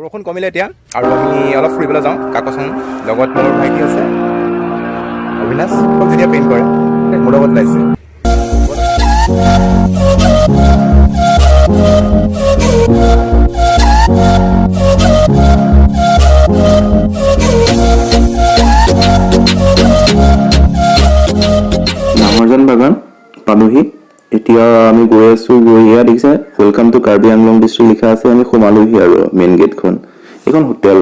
বৰষুণ কমিলে এতিয়া আৰু আমি অলপ ফুৰিবলৈ যাওঁ কাকচং লগত মোৰ ভাইটি আছে অবিনাশ খুব ধুনীয়া পেইণ্ট কৰে মোৰ লগত ওলাইছে নামৰজান বাগান পালোহি এতিয়া আমি গৈ আছো গৈ এয়া দেখিছে welcome to Karbi Anglong district লিখা আছে আমি সোমালোহি আৰু মেইন গেটখন এখন হোটেল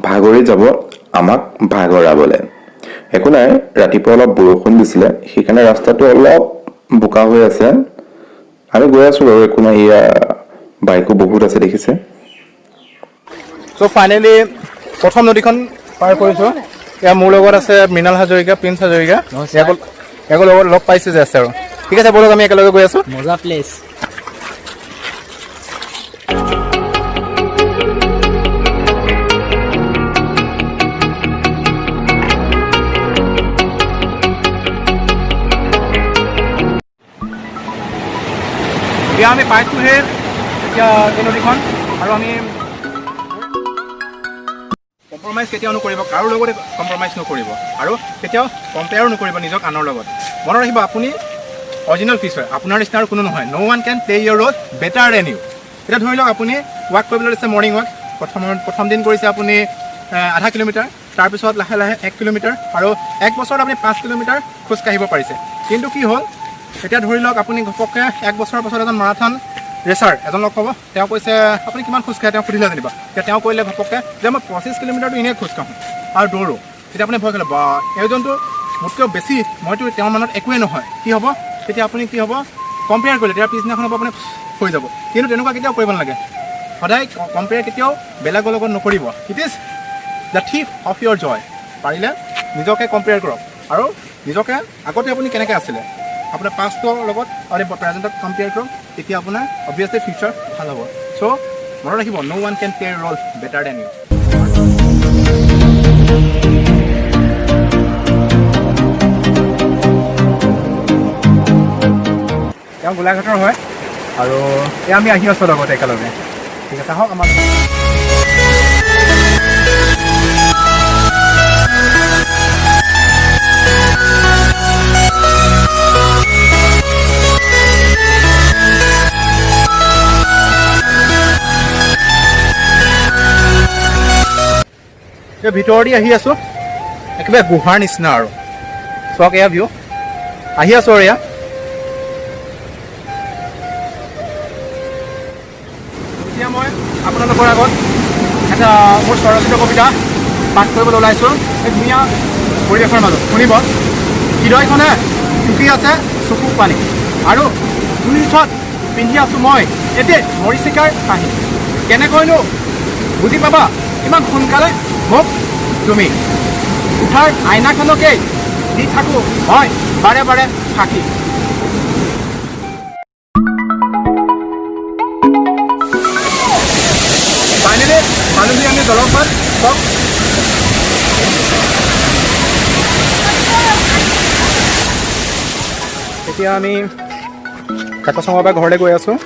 ভাগৰি যাব আমাক ভাগৰাবলে একো নাই ৰাতিপুৱা অলপ বৰষুণ দিছিলে সেইকাৰণে ৰাস্তাটো অলপ বোকা হৈ আছে আমি গৈ আছো বাৰু একো নাই এয়া বাইকো বহুত আছে দেখিছে চ' ফাইনেলি প্ৰথম নদীখন পাৰ কৰিছোঁ এয়া মোৰ লগত আছে মৃণাল হাজৰিকা প্ৰিন্স হাজৰিকা ইয়াকো লগত লগ পাইছোঁ যে আছে আৰু ঠিক আছে বলক আমি একেলগে গৈ আছোঁ মজা প্লেচ এতিয়া আমি পাইছোঁহে এতিয়া এই নদীখন আৰু আমি কম্প্ৰমাইজ কেতিয়াও নকৰিব কাৰো লগতে কম্প্ৰমাইজ নকৰিব আৰু কেতিয়াও কম্পেয়াৰো নকৰিব নিজক আনৰ লগত মনত ৰাখিব আপুনি অৰিজিনেল ফিচ হয় আপোনাৰ নিচিনা আৰু কোনো নহয় no' one can play your role better than you এতিয়া ধৰি লওক আপুনি ৱাক কৰিবলৈ লৈছে মৰ্ণিং ৱাক প্ৰথম দিন কৰিছে আপুনি আধা কিলোমিটাৰ তাৰপিছত লাহে লাহে 1 কিলোমিটাৰ আৰু 1 বছৰত আপুনি 5 কিলোমিটাৰ খোজকাঢ়িব পাৰিছে কিন্তু কি হ'ল এতিয়া ধৰি লওক আপুনি ঘপককৈ 1 বছৰৰ পাছত এজন মাৰাথন ৰেচাৰ এজন লগ পাব তেওঁ কৈছে আপুনি কিমান খোজকাঢ়ে তেওঁ সুধিলে যেনিবা এতিয়া তেওঁ কৰিলে ঘপককৈ যে মই 25 কিলোমিটাৰটো এনেই খোজকাঢ়োঁ আৰু দৌৰোঁ তেতিয়া আপুনি ভয় কৰিলে বা এইজনটো মোতকৈও বেছি মইতো তেওঁৰ মনত একোৱেই নহয় কি হ'ব তেতিয়া আপুনি কি হ'ব কম্পেয়াৰ কৰিলে তেতিয়া পিছদিনাখন হ'ব আপুনি হৈ যাব কিন্তু তেনেকুৱা কেতিয়াও কৰিব নালাগে সদায় কম্পেয়াৰ কেতিয়াও বেলেগৰ লগত নকৰিব it is the thief of your joy পাৰিলে নিজকে কম্পেয়াৰ কৰক আৰু নিজকে আগতে আপুনি কেনেকৈ আছিলে আপোনাৰ পাষ্টৰ লগত আৰু প্ৰেজেণ্টক কম্পেয়াৰ কৰক তেতিয়া আপোনাৰ অবভিয়াছলি ফিউচাৰ ভাল হ'ব চ' মনত ৰাখিব no' one can play role better than you তেওঁ গোলাঘাটৰ হয় আৰু এয়া আমি আহি আছোঁ লগতে একেলগে ঠিক আছে আহক আমাৰ ভিতৰেদি আহি আছোঁ একেবাৰে গুহাৰ নিচিনা আৰু চাওক এয়া ভিউ আহি আছোঁ আৰু এয়া এতিয়া মই আপোনালোকৰ আগত এটা মোৰ স্বৰচিত কবিতা পাঠ কৰিবলৈ ওলাইছোঁ এই ধুনীয়া পৰিৱেশৰ মাজত শুনিব হৃদয়খনে টুকি আছে চকু পানী আৰু দুয়োঠত পিন্ধি আছোঁ মই এটি মৰিচিকাৰ কাহিনী কেনেকৈনো বুজি পাবা ইমান সোনকালে মোক তুমি উঠাৰ আইনাখনকেই দি থাকোঁ মই বাৰে বাৰে সাক্ষী ফাইনেলি পালোহি আমি জলপ্ৰপাত চক এতিয়া আমি কাকচঙৰ পৰা ঘৰলৈ গৈ আছোঁ